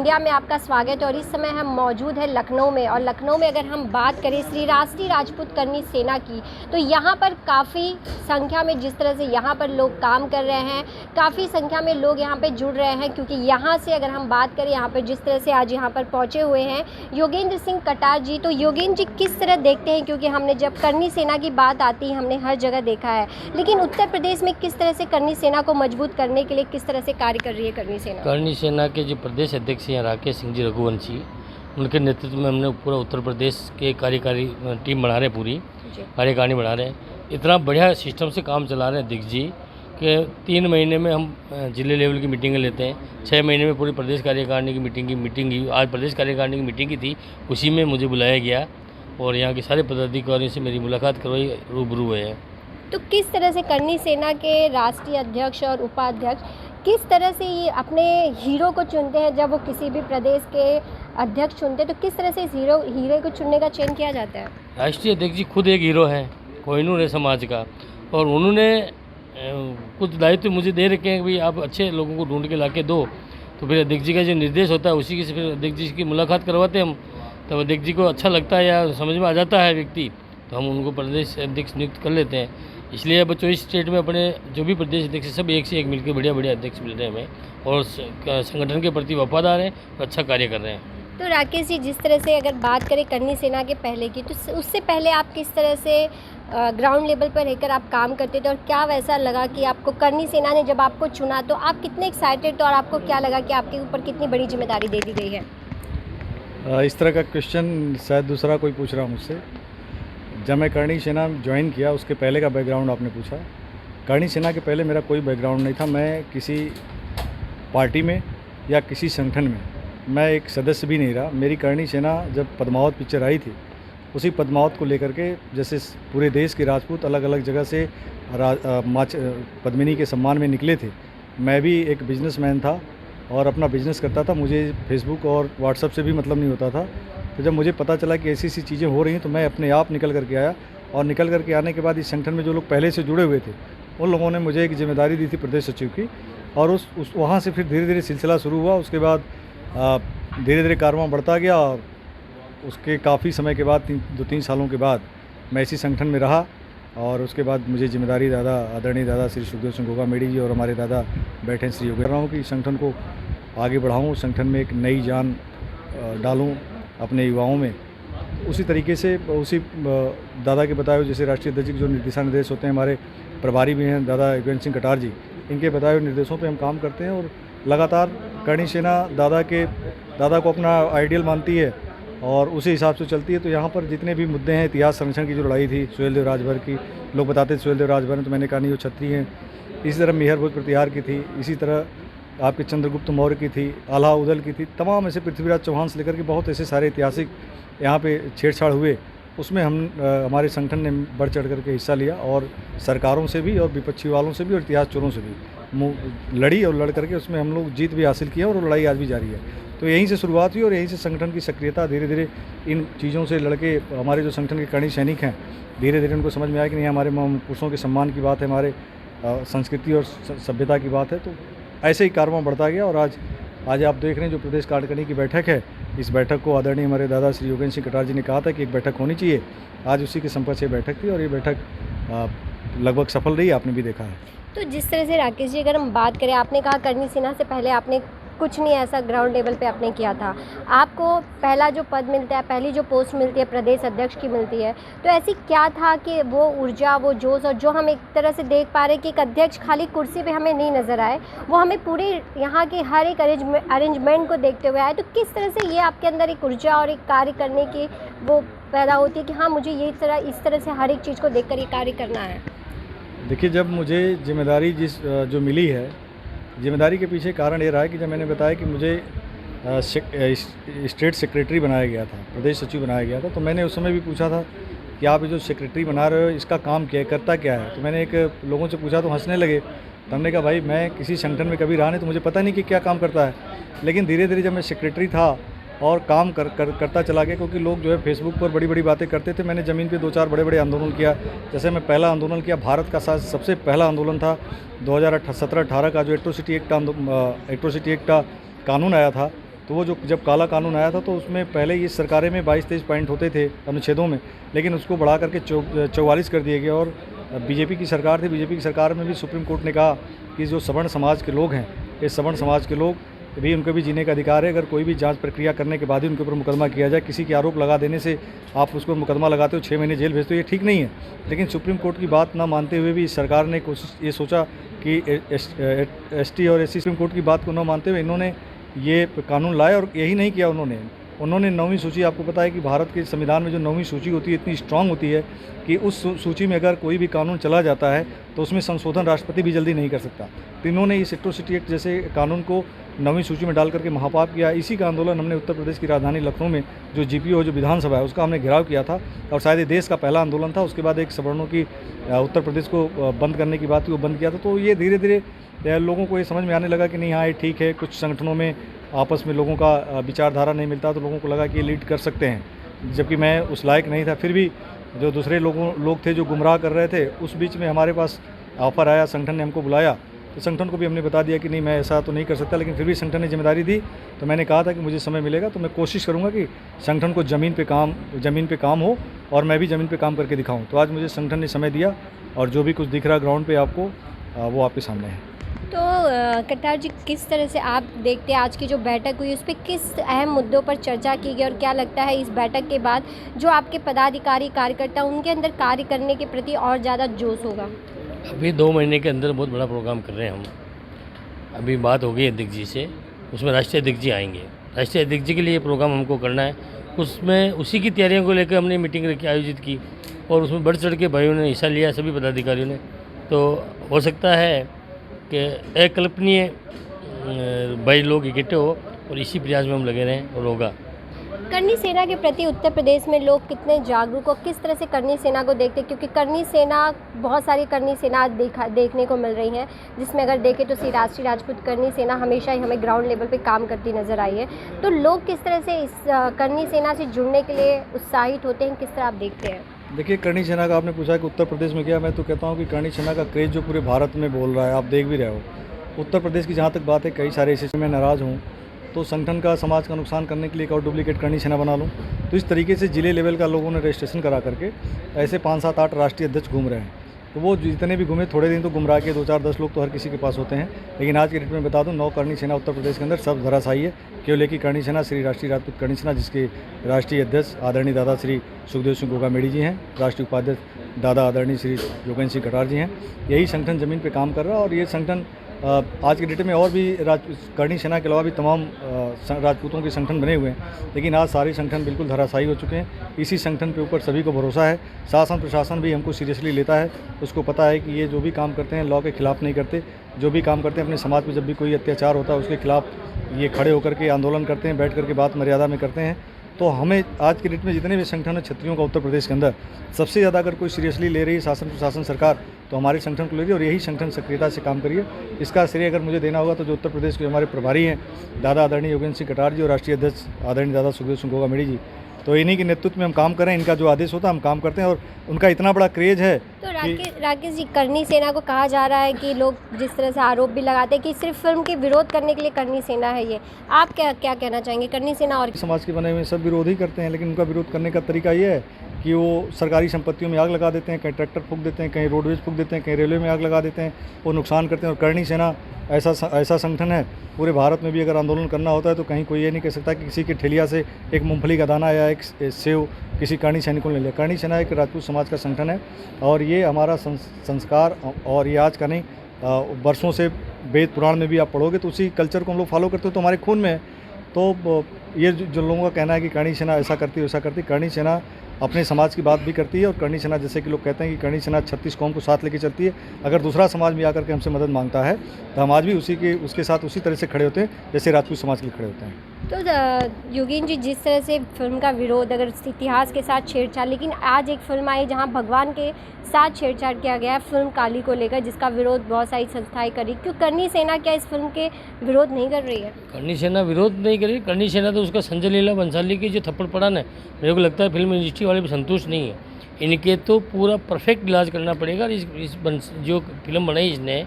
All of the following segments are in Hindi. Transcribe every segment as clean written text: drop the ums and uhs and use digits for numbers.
इंडिया में आपका स्वागत है और इस समय हम मौजूद हैं लखनऊ में। और लखनऊ में अगर हम बात करें श्री राष्ट्रीय राजपूत करनी सेना की, तो यहाँ पर काफ़ी संख्या में जिस तरह से यहाँ पर लोग काम कर रहे हैं, काफ़ी संख्या में लोग यहाँ पे जुड़ रहे हैं। क्योंकि यहाँ से अगर हम बात करें, यहाँ पर जिस तरह से आज यहाँ पर पहुँचे हुए हैं योगेंद्र सिंह कटार जी, तो योगेंद्र जी किस तरह देखते हैं, क्योंकि हमने जब करनी सेना की बात आती है हमने हर जगह देखा है, लेकिन उत्तर प्रदेश में किस तरह से करनी सेना को मजबूत करने के लिए किस तरह से कार्य कर रही है करनी सेना? करनी सेना के जो प्रदेश अध्यक्ष हैं राकेश सिंह जी रघुवंशी, उनके नेतृत्व में हमने पूरा उत्तर प्रदेश के कार्यकारी टीम बना रहे हैं, पूरी कार्यकारिणी बना रहे हैं। इतना बढ़िया सिस्टम से काम चला रहे हैं अध्यक्ष जी कि 3 महीने में हम जिले लेवल की मीटिंगें लेते हैं, 6 महीने में पूरी प्रदेश कार्यकारिणी की मीटिंग हुई। आज प्रदेश कार्यकारिणी की मीटिंग की थी, उसी में मुझे बुलाया गया और यहाँ के सारे पदाधिकारियों से मेरी मुलाकात करवाई, रूबरू हुए हैं। तो किस तरह से करनी सेना के राष्ट्रीय अध्यक्ष और उपाध्यक्ष किस तरह से ये अपने हीरो को चुनते हैं? जब वो किसी भी प्रदेश के अध्यक्ष चुनते हैं तो किस तरह से इस हीरे को चुनने का चयन किया जाता है? राष्ट्रीय अध्यक्ष जी खुद एक हीरो हैं, कोहिनूर है समाज का, और उन्होंने कुछ दायित्व मुझे दे रखे हैं कि भाई आप अच्छे लोगों को ढूंढ के ला के दो। तो फिर अध्यक्ष जी का जो निर्देश होता है उसी से फिर अध्यक्ष जी की मुलाकात करवाते हैं हम। तब अध्यक्ष जी को अच्छा लगता है या समझ में आ जाता है व्यक्ति, तो हम उनको प्रदेश अध्यक्ष नियुक्त कर लेते हैं। इसलिए अब 24 स्टेट में अपने जो भी प्रदेश अध्यक्ष सब एक से एक मिलकर बढ़िया बढ़िया अध्यक्ष मिल रहे हैं हमें, और संगठन के प्रति वफादार हैं और अच्छा कार्य कर रहे हैं। तो राकेश जी, जिस तरह से अगर बात करें करनी सेना के पहले की, तो उससे पहले आप किस तरह से ग्राउंड लेवल पर रहकर आप काम करते थे और क्या वैसा लगा कि आपको करनी सेना ने जब आपको चुना तो आप कितने एक्साइटेड थे और आपको क्या लगा कि आपके ऊपर कितनी बड़ी जिम्मेदारी दे दी गई है? इस तरह का क्वेश्चन शायद दूसरा कोई पूछ रहा मुझसे। जब मैं करनी सेना ज्वाइन किया उसके पहले का बैकग्राउंड आपने पूछा। करनी सेना के पहले मेरा कोई बैकग्राउंड नहीं था। मैं किसी पार्टी में या किसी संगठन में मैं एक सदस्य भी नहीं रहा। मेरी करनी सेना जब पद्मावत पिक्चर आई थी, उसी पद्मावत को लेकर के जैसे पूरे देश के राजपूत अलग अलग जगह से पद्मिनी के सम्मान में निकले थे, मैं भी एक बिजनेसमैन था और अपना बिजनेस करता था। मुझे फेसबुक और व्हाट्सएप से भी मतलब नहीं होता था। तो जब मुझे पता चला कि ऐसी ऐसी चीज़ें हो रही हैं तो मैं अपने आप निकल करके आया, और निकल करके आने के बाद इस संगठन में जो लोग पहले से जुड़े हुए थे उन लोगों ने मुझे एक जिम्मेदारी दी थी प्रदेश सचिव की, और उस वहाँ से फिर धीरे धीरे सिलसिला शुरू हुआ। उसके बाद धीरे धीरे कारवां बढ़ता गया और उसके काफ़ी समय के बाद 2-3 सालों के बाद मैं इसी संगठन में रहा, और उसके बाद मुझे जिम्मेदारी आदरणीय दादा श्री सुखदेव सिंह गोगामेडी जी और हमारे दादा बैठे श्री योगी रहा हूँ कि संगठन को आगे बढ़ाऊँ, संगठन में एक नई जान डालूँ अपने युवाओं में। उसी तरीके से उसी दादा के बताए हुए जैसे राष्ट्रीय अध्यक्ष जो दिशा निर्देश होते हैं, हमारे प्रभारी भी हैं दादा योगेंद्र सिंह कटार जी, इनके बताए हुए निर्देशों पे हम काम करते हैं और लगातार करनी सेना दादा को अपना आइडियल मानती है और उसी हिसाब से चलती है। तो यहाँ पर जितने भी मुद्दे हैं, इतिहास संरक्षण की जो लड़ाई थी सुहेलदेव राजभर की, लोग बताते थे सुहेलदेव राजभर ने, तो मैंने कहा नहीं वो क्षत्रिय हैं। इसी तरह मेहर भोज प्रतिहार की थी, इसी तरह आपके चंद्रगुप्त मौर्य की थी, आल्हा उदल की थी, तमाम ऐसे पृथ्वीराज चौहान से लेकर के बहुत ऐसे सारे ऐतिहासिक यहाँ पे छेड़छाड़ हुए। उसमें हमारे संगठन ने बढ़ चढ़ करके हिस्सा लिया और सरकारों से भी और विपक्षी वालों से भी और इतिहास चोरों से भी लड़ी, और लड़ करके उसमें हम लोग जीत भी हासिल किया और वो लड़ाई आज भी जारी है। तो यहीं से शुरुआत हुई और यहीं से संगठन की सक्रियता धीरे धीरे इन चीज़ों से लड़के हमारे जो संगठन के करनी सैनिक हैं, धीरे धीरे उनको समझ में आया कि नहीं हमारे पुरुषों के सम्मान की बात है, हमारे संस्कृति और सभ्यता की बात है। तो ऐसे ही कारवां बढ़ता गया और आज आप देख रहे हैं जो प्रदेश कार्यकारिणी की बैठक है, इस बैठक को आदरणीय हमारे दादा श्री योगेंद्र सिंह कटार जी ने कहा था कि एक बैठक होनी चाहिए। आज उसी के संपर्क से बैठक थी और ये बैठक लगभग सफल रही, आपने भी देखा है। तो जिस तरह से राकेश जी अगर हम बात करें, आपने कहा करनी सेना से पहले आपने कुछ नहीं ऐसा ग्राउंड लेवल पे आपने किया था, आपको पहला जो पद मिलता है, पहली जो पोस्ट मिलती है प्रदेश अध्यक्ष की मिलती है, तो ऐसी क्या था कि वो ऊर्जा, वो जोश, और जो हम एक तरह से देख पा रहे हैं कि एक अध्यक्ष खाली कुर्सी पे हमें नहीं नज़र आए, वो हमें पूरे यहाँ के हर एक अरेंजमेंट को देखते हुए आए। तो किस तरह से ये आपके अंदर एक ऊर्जा और एक कार्य करने की वो पैदा होती है कि हाँ मुझे इस तरह से हर एक चीज़ को देख कर ये कार्य करना है? देखिए, जब मुझे जिम्मेदारी जो मिली है, जिम्मेदारी के पीछे कारण ये रहा है कि जब मैंने बताया कि मुझे स्टेट सेक्रेटरी बनाया गया था, प्रदेश सचिव बनाया गया था, तो मैंने उस समय भी पूछा था कि आप ये जो सेक्रेटरी बना रहे हो इसका काम क्या है, करता क्या है। तो मैंने एक लोगों से पूछा तो हंसने लगे। तो हमने कहा भाई मैं किसी संगठन में कभी रहा नहीं, तो मुझे पता नहीं कि क्या काम करता है। लेकिन धीरे धीरे जब मैं सेक्रेटरी था और काम करता चला गया, क्योंकि लोग जो है फेसबुक पर बड़ी बड़ी बातें करते थे, मैंने ज़मीन पे 2-4 बड़े बड़े आंदोलन किया। जैसे मैं पहला आंदोलन किया, भारत का सबसे पहला आंदोलन था 2017-18 का जो एट्रोसिटी एक्ट का कानून आया था, तो वो जो जब काला कानून आया था तो उसमें पहले ये सरकारें में 22-23 पॉइंट होते थे अनुच्छेदों में, लेकिन उसको बढ़ा करके 44 कर दिए गया। और बीजेपी की सरकार थी, बीजेपी की सरकार में भी सुप्रीम कोर्ट ने कहा कि जो सवर्ण समाज के लोग हैं, ये सवर्ण समाज के लोग भी, उनको भी जीने का अधिकार है। अगर कोई भी जांच प्रक्रिया करने के बाद ही उनके ऊपर मुकदमा किया जाए, किसी के आरोप लगा देने से आप उसको मुकदमा लगाते हो 6 महीने जेल भेजते हो, ये ठीक नहीं है। लेकिन सुप्रीम कोर्ट की बात ना मानते हुए भी सरकार ने कोशिश ये सोचा कि ST और SC, सुप्रीम कोर्ट की बात को न मानते हुए इन्होंने ये कानून लाया। और यही नहीं किया उन्होंने 9वीं सूची, आपको पता है कि भारत के संविधान में जो 9वीं सूची होती है इतनी स्ट्रांग होती है कि उस सूची में अगर कोई भी कानून चला जाता है तो उसमें संशोधन राष्ट्रपति भी जल्दी नहीं कर सकता। तो इन्होंने इस एट्रोसिटी एक्ट जैसे कानून को 9वीं सूची में डाल करके महापाप किया। इसी का आंदोलन हमने उत्तर प्रदेश की राजधानी लखनऊ में जो GPO जो विधानसभा है उसका हमने घेराव किया था, और शायद ये देश का पहला आंदोलन था। उसके बाद एक सवर्णों की उत्तर प्रदेश को बंद करने की बात थी, वो बंद किया था। तो ये धीरे धीरे लोगों को ये समझ में आने लगा कि नहीं, हाँ ये ठीक है। कुछ संगठनों में आपस में लोगों का विचारधारा नहीं मिलता, तो लोगों को लगा कि ये लीड कर सकते हैं, जबकि मैं उस लायक नहीं था। फिर भी जो दूसरे लोग थे जो गुमराह कर रहे थे, उस बीच में हमारे पास ऑफ़र आया, संगठन ने हमको बुलाया, तो संगठन को भी हमने बता दिया कि नहीं, मैं ऐसा तो नहीं कर सकता। लेकिन फिर भी संगठन ने जिम्मेदारी दी, तो मैंने कहा था कि मुझे समय मिलेगा तो मैं कोशिश करूँगा कि संगठन को ज़मीन पे काम हो और मैं भी ज़मीन पे काम करके दिखाऊँ। तो आज मुझे संगठन ने समय दिया, और जो भी कुछ दिख रहा है ग्राउंड पे आपको, वो आपके सामने है। तो कट्टार जी, किस तरह से आप देखते हैं आज की जो बैठक हुई उस पर किस अहम मुद्दों पर चर्चा की गई, और क्या लगता है इस बैठक के बाद जो आपके पदाधिकारी कार्यकर्ता उनके अंदर कार्य करने के प्रति और ज़्यादा जोश होगा? अभी 2 महीने के अंदर बहुत बड़ा प्रोग्राम कर रहे हैं हम। अभी बात हो गई अध्यक्ष जी से, उसमें राष्ट्रीय अध्यक्ष जी आएंगे। राष्ट्रीय अध्यक्ष जी के लिए प्रोग्राम हमको करना है, उसमें उसी की तैयारियों को लेकर हमने मीटिंग रखी, आयोजित की, और उसमें बढ़ चढ़ के भाइयों ने हिस्सा लिया, सभी पदाधिकारियों ने। तो हो सकता है कि अकल्पनीय भाई लोग इकट्ठे हो, और इसी प्रयास में हम लगे रहें, और होगा। करनी सेना के प्रति उत्तर प्रदेश में लोग कितने जागरूक और किस तरह से करनी सेना को देखते हैं? क्योंकि करनी सेना, बहुत सारी करनी सेना देखने को मिल रही हैं, जिसमें अगर देखें तो श्री राष्ट्रीय राजपूत करनी सेना हमेशा ही हमें ग्राउंड लेवल पे काम करती नज़र आई है। तो लोग किस तरह से इस करनी सेना से जुड़ने के लिए उत्साहित होते हैं, किस तरह आप देखते हैं? देखिए, करनी सेना का आपने पूछा कि उत्तर प्रदेश में क्या, मैं तो कहता हूँ कि करनी सेना का क्रेज़ जो पूरे भारत में बोल रहा है, आप देख भी रहे हो। उत्तर प्रदेश की जहाँ तक बात है, कई सारे ऐसे में नाराज़ हूँ, तो संगठन का, समाज का नुकसान करने के लिए एक और डुप्लीकेट करनी सेना बना लूँ। तो इस तरीके से जिले लेवल का लोगों ने रजिस्ट्रेशन करा करके ऐसे 5-7-8 राष्ट्रीय अध्यक्ष घूम रहे हैं। तो वो जितने भी घूमे, थोड़े दिन तो गुमराह के 2-4-10 लोग तो हर किसी के पास होते हैं। लेकिन आज के डेट में बता दूं, 9 करनी सेना उत्तर प्रदेश के अंदर सब धराशायी है। केवल एक ही करनी सेना, श्री राष्ट्रीय राजपूत करनी सेना, जिसके राष्ट्रीय अध्यक्ष आदरणीय दादा श्री सुखदेव सिंह गोगामेड़ी जी हैं, राष्ट्रीय उपाध्यक्ष दादा आदरणीय श्री योगेंद्र सिंह कटार जी हैं। यही संगठन ज़मीन पर काम कर रहा है, और ये संगठन आज के डेट में और भी करनी सेना के अलावा भी तमाम राजपूतों के संगठन बने हुए हैं। लेकिन आज सारे संगठन बिल्कुल धराशायी हो चुके हैं। इसी संगठन के ऊपर सभी को भरोसा है। शासन प्रशासन भी हमको सीरियसली लेता है। उसको पता है कि ये जो भी काम करते हैं लॉ के खिलाफ नहीं करते। जो भी काम करते हैं अपने समाज में जब भी कोई अत्याचार होता है उसके खिलाफ ये खड़े होकर के आंदोलन करते हैं, बैठ करके बात मर्यादा में करते हैं। तो हमें आज के डेट में जितने भी संगठन है क्षत्रियों का उत्तर प्रदेश के अंदर, सबसे ज़्यादा अगर कोई सीरियसली ले रही है शासन प्रशासन सरकार, तो हमारे संगठन को ले रही है। और यही संगठन सक्रियता से काम करिए। इसका श्रेय अगर मुझे देना होगा तो जो उत्तर प्रदेश के हमारे प्रभारी हैं दादा आदरणीय योगेंद्र सिंह कटार जी और राष्ट्रीय अध्यक्ष आदरणीय दादा सुखदेव सिंह गोगामेड़ी जी, तो इन्हीं के नेतृत्व में हम काम करें। इनका जो आदेश होता है हम काम करते हैं, और उनका इतना बड़ा क्रेज है। तो राकेश जी, करनी सेना को कहा जा रहा है कि लोग जिस तरह से आरोप भी लगाते हैं कि सिर्फ फिल्म के विरोध करने के लिए करनी सेना है ये, आप क्या कहना चाहेंगे? करनी सेना और समाज के बने हुए सब विरोध ही करते हैं, लेकिन उनका विरोध करने का तरीका ये है कि वो सरकारी संपत्तियों में आग लगा देते हैं, कहीं ट्रैक्टर फूंक देते हैं, कहीं रोडवेज फूंक देते हैं, कहीं रेलवे में आग लगा देते हैं, वो नुकसान करते हैं। और करनी सेना ऐसा संगठन है, पूरे भारत में भी अगर आंदोलन करना होता है तो कहीं कोई ये नहीं कह सकता कि किसी की ठेलिया से एक मूंगफली का दाना या एक सेव किसी करनी सैनिक को ले लिया। करनी सेना एक राजपूत समाज का संगठन है, और ये हमारा संस्कार, और ये आज का नहीं, वर्षों से वेद पुराण में भी आप पढ़ोगे तो उसी कल्चर को हम लोग फॉलो करते हो, तो हमारे खून में है। तो ये जो लोगों का कहना है कि करनी सेना ऐसा करती है वैसा करती है, करनी सेना अपने समाज की बात भी करती है। और करनी सेना, जैसे कि लोग कहते हैं कि करनी सेना 36 कौम को साथ लेके चलती है। अगर दूसरा समाज भी आकर के हमसे मदद मांगता है तो हम आज भी उसके साथ उसी तरह से खड़े होते हैं जैसे राजपूत समाज के लिए खड़े होते हैं। तो योगेंद्र जी, जिस तरह से फिल्म का विरोध, अगर इतिहास के साथ छेड़छाड़, लेकिन आज एक फिल्म आई जहां भगवान के साथ छेड़छाड़ किया गया है फिल्म काली को लेकर, जिसका विरोध बहुत सारी संस्थाएं करी, क्यों करनी सेना क्या इस फिल्म के विरोध नहीं कर रही है? करनी सेना विरोध नहीं कर रही। करनी सेना तो उसका संजय लीला भंसाली की जो थप्पड़ पड़ा ना, मेरे को लगता है फिल्म इंडस्ट्री वाले भी संतुष्ट नहीं है। इनके तो पूरा परफेक्ट इलाज करना पड़ेगा। जो फिल्म बनाई इसने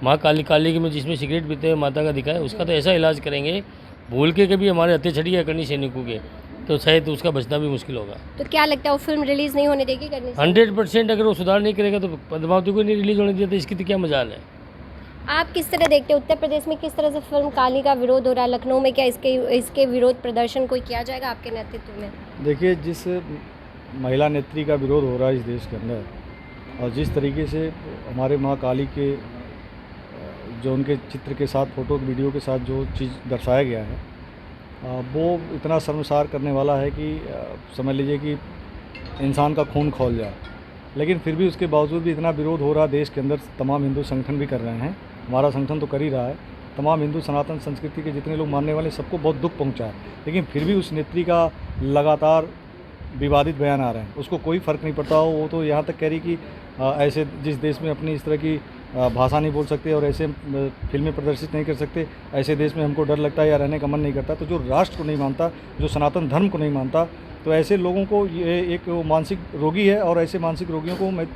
माँ काली की में जिसमें सिगरेट पीते हुए माता का दिखाया, उसका तो ऐसा इलाज करेंगे भूल के कभी हमारे हत्या छड़ी या करनी सैनिकों के, तो शायद उसका बचना भी मुश्किल होगा। तो क्या लगता है वो फिल्म रिलीज़ नहीं होने देगी करनी सेना? 100% अगर वो सुधार नहीं करेगा तो पद्मावती को नहीं रिलीज होने दिया तो इसकी तो क्या मजाल है। आप किस तरह देखते हैं उत्तर प्रदेश में किस तरह से फिल्म काली का विरोध हो रहा है? लखनऊ में क्या इसके विरोध प्रदर्शन कोई किया जाएगा आपके नेतृत्व में? देखिए, जिस महिला नेत्री का विरोध हो रहा है इस देश के अंदर, और जिस तरीके से हमारे माँ काली के जो उनके चित्र के साथ, फ़ोटो वीडियो के साथ जो चीज़ दर्शाया गया है, वो इतना शर्मसार करने वाला है कि समझ लीजिए कि इंसान का खून खौल जाए। लेकिन फिर भी उसके बावजूद भी इतना विरोध हो रहा है देश के अंदर, तमाम हिंदू संगठन भी कर रहे हैं, हमारा संगठन तो कर ही रहा है, तमाम हिंदू सनातन संस्कृति के जितने लोग मानने वाले सबको बहुत दुख पहुंचा है। लेकिन फिर भी उस नेत्री का लगातार विवादित बयान आ रहे हैं, उसको कोई फ़र्क नहीं पड़ता हो। वो तो यहाँ तक कह रही कि ऐसे जिस देश में अपनी इस तरह की भाषा नहीं बोल सकते और ऐसे फिल्में प्रदर्शित नहीं कर सकते, ऐसे देश में हमको डर लगता है या रहने का मन नहीं करता। तो जो राष्ट्र को नहीं मानता, जो सनातन धर्म को नहीं मानता, तो ऐसे लोगों को ये एक मानसिक रोगी है, और ऐसे मानसिक रोगियों को मैं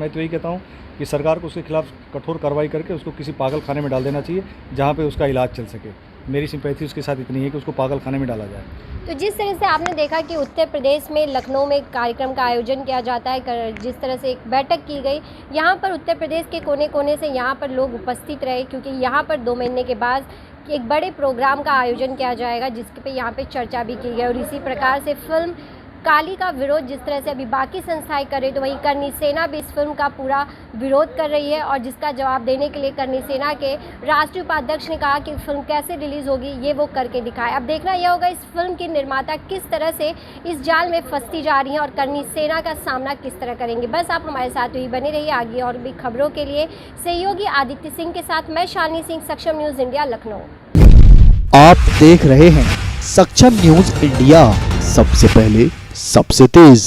तो यही कहता हूँ कि सरकार को उसके खिलाफ कठोर कार्रवाई करके उसको किसी पागल खाने में डाल देना चाहिए, जहाँ पे उसका इलाज चल सके। मेरी सिंपैथी उसके साथ इतनी है कि उसको पागल खाने में डाला जाए। तो जिस तरह से आपने देखा कि उत्तर प्रदेश में लखनऊ में एक कार्यक्रम का आयोजन किया जाता है, जिस तरह से एक बैठक की गई, यहाँ पर उत्तर प्रदेश के कोने कोने से यहाँ पर लोग उपस्थित रहे, क्योंकि यहाँ पर 2 महीने के बाद एक बड़े प्रोग्राम का आयोजन किया जाएगा जिसके पे यहाँ पे चर्चा भी की गई। और इसी प्रकार से फिल्म काली का विरोध जिस तरह से अभी बाकी संस्थाएं कर रही, तो वहीं करनी सेना भी इस फिल्म का पूरा विरोध कर रही है। और जिसका जवाब देने के लिए करनी सेना के राष्ट्रीय उपाध्यक्ष ने कहा कि फिल्म कैसे रिलीज़ होगी ये वो करके दिखाए। अब देखना यह होगा इस फिल्म की निर्माता किस तरह से इस जाल में फंसती जा रही हैं और करनी सेना का सामना किस तरह करेंगे। बस आप हमारे साथ ही बने रहिए आगे और भी खबरों के लिए। सहयोगी आदित्य सिंह के साथ मैं शालिनी सिंह, सक्षम न्यूज़ इंडिया, लखनऊ। आप देख रहे हैं सक्षम न्यूज इंडिया, सबसे पहले सबसे तेज।